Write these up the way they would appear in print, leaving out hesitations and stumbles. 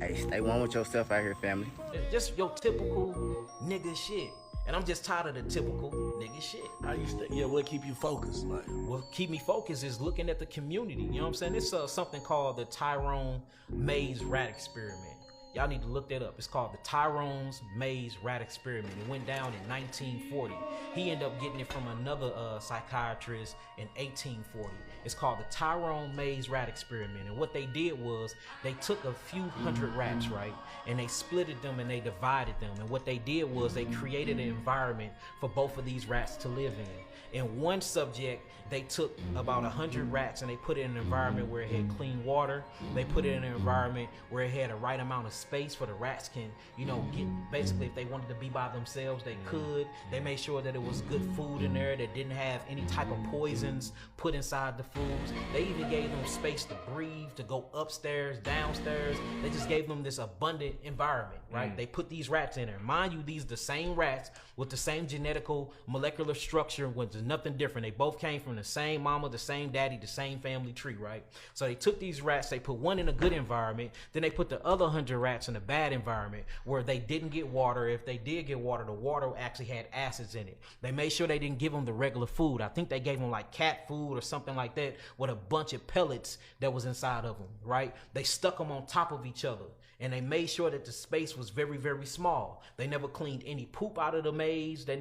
Hey, stay one with yourself out here, family. Just your typical nigga shit. And I'm just tired of the typical nigga shit. What keep you focused? Like, what keep me focused is looking at the community. You know what I'm saying? It's something called the Tyrone Mays Rat Experiment. Y'all need to look that up. It's called the Tyrone's Mays Rat Experiment. It went down in 1940. He ended up getting it from another psychiatrist in 1840. It's called the Tyrone Mays Rat Experiment. And what they did was they took a few hundred rats, right? And they splitted them and they divided them. And what they did was they created an environment for both of these rats to live in. In one subject, they took about 100 rats and they put it in an environment where it had clean water. They put it in an environment where it had a right amount of space for the rats can, get, basically if they wanted to be by themselves, they could. They made sure that it was good food in there that didn't have any type of poisons put inside the foods. They even gave them space to breathe, to go upstairs, downstairs. They just gave them this abundant environment, right? They put these rats in there. Mind you, these are the same rats with the same genetical molecular structure, which is nothing different. They both came from the same mama, the same daddy, the same family tree, right? So they took these rats, they put one in a good environment, then they put the other 100 rats in a bad environment where they didn't get water. If they did get water, the water actually had acids in it. They made sure they didn't give them the regular food. I think they gave them like cat food or something like that with a bunch of pellets that was inside of them, right? They stuck them on top of each other. And they made sure that the space was very, very small. They never cleaned any poop out of the maze. They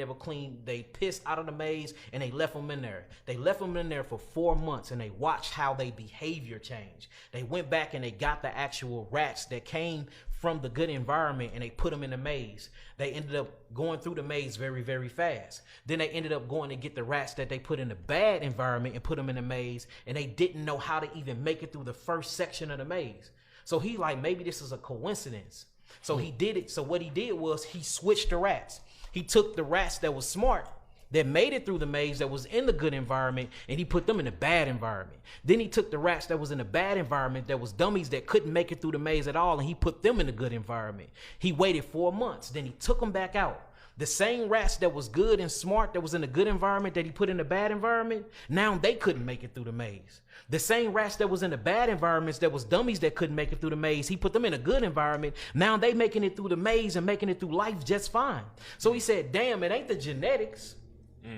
pissed out of the maze, and they left them in there. They left them in there for 4 months, and they watched how their behavior changed. They went back and they got the actual rats that came from the good environment, and they put them in the maze. They ended up going through the maze very, very fast. Then they ended up going to get the rats that they put in the bad environment and put them in the maze, and they didn't know how to even make it through the first section of the maze. So he like, maybe this is a coincidence. So he did it. So what he did was he switched the rats. He took the rats that was smart, that made it through the maze, that was in the good environment, and he put them in the bad environment. Then he took the rats that was in the bad environment, that was dummies that couldn't make it through the maze at all, and he put them in the good environment. He waited 4 months. Then he took them back out. The same rats that was good and smart, that was in the good environment, that he put in the bad environment, now they couldn't make it through the maze. The same rats that was in the bad environments, that was dummies that couldn't make it through the maze, he put them in a good environment. Now they making it through the maze and making it through life just fine. So he said, damn, it ain't the genetics.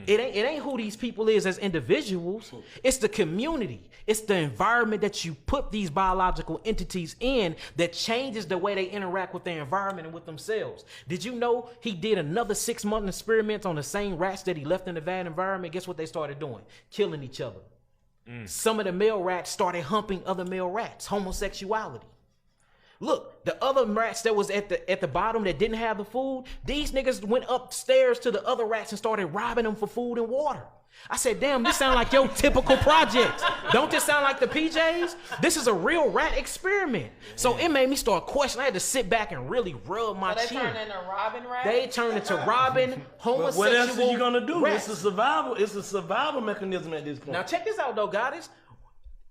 It ain't who these people is as individuals. It's the community. It's the environment that you put these biological entities in that changes the way they interact with their environment and with themselves. Did you know he did another 6-month experiment on the same rats that he left in the bad environment? Guess what they started doing? Killing each other. Some of the male rats started humping other male rats. Homosexuality. Look, the other rats that was at the bottom that didn't have the food, these niggas went upstairs to the other rats and started robbing them for food and water. I said, damn, this sound like your typical project. Don't this sound like the PJs? This is a real rat experiment. So it made me start questioning. I had to sit back and really rub my chin. They turned into robbing rats? They turned into robbing homosexual what else are you gonna do? Rats. It's a survival mechanism at this point. Now check this out though, goddess.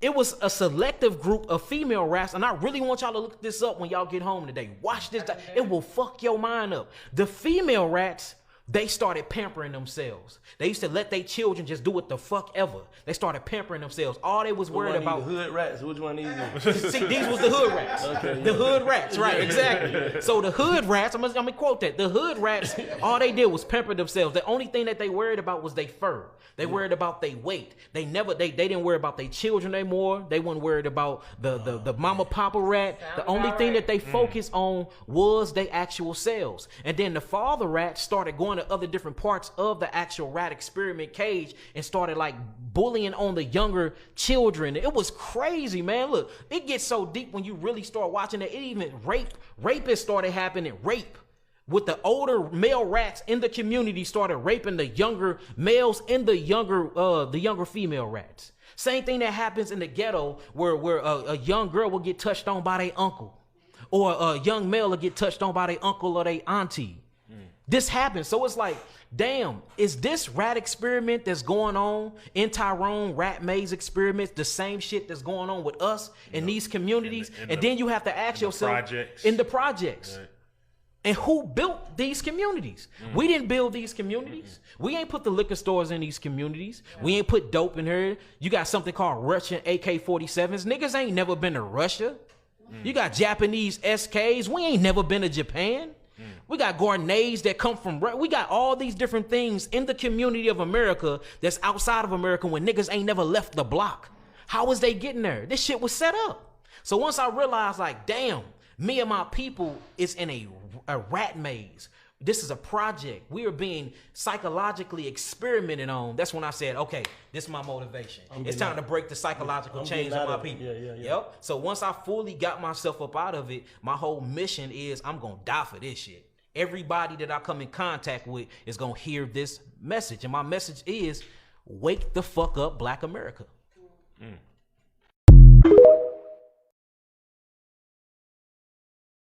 It was a selective group of female rats, and I really want y'all to look this up when y'all get home today. Watch this. It will fuck your mind up. The female rats, they started pampering themselves. They used to let their children just do what the fuck ever. They started pampering themselves. All they was worried about. The hood rats. Which one of these? See, these was the hood rats. Okay, the hood rats, right? Exactly. So the hood rats. I'm gonna quote that. The hood rats. All they did was pamper themselves. The only thing that they worried about was their fur. They worried about their weight. They didn't worry about their children anymore. They weren't worried about the mama papa rat. The only thing that they focused on was their actual selves. And then the father rats started going to other different parts of the actual rat experiment cage and started like bullying on the younger children. It was crazy, man. Look, it gets so deep when you really start watching it. It even rapists started happening. Rape. With the older male rats in the community started raping the younger males and the younger female rats. Same thing that happens in the ghetto where a young girl will get touched on by their uncle, or a young male will get touched on by their uncle or their auntie. This happens. So it's like, damn, is this rat experiment that's going on in Tyrone, rat maze experiments, the same shit that's going on with us in these communities? And then you have to ask yourself, in the projects. Right. And who built these communities? We didn't build these communities. We ain't put the liquor stores in these communities. We ain't put dope in here. You got something called Russian AK-47s. Niggas ain't never been to Russia. You got Japanese SKs. We ain't never been to Japan. We got gournets that come from, we got all these different things in the community of America that's outside of America when niggas ain't never left the block. How was they getting there? This shit was set up. So once I realized, like, damn, me and my people is in a rat maze. This is a project. We are being psychologically experimented on. That's when I said, okay, this is my motivation. It's time to break the psychological chains of my people. Yeah. Yep. So once I fully got myself up out of it, my whole mission is I'm going to die for this shit. Everybody that I come in contact with is going to hear this message. And my message is, wake the fuck up, Black America.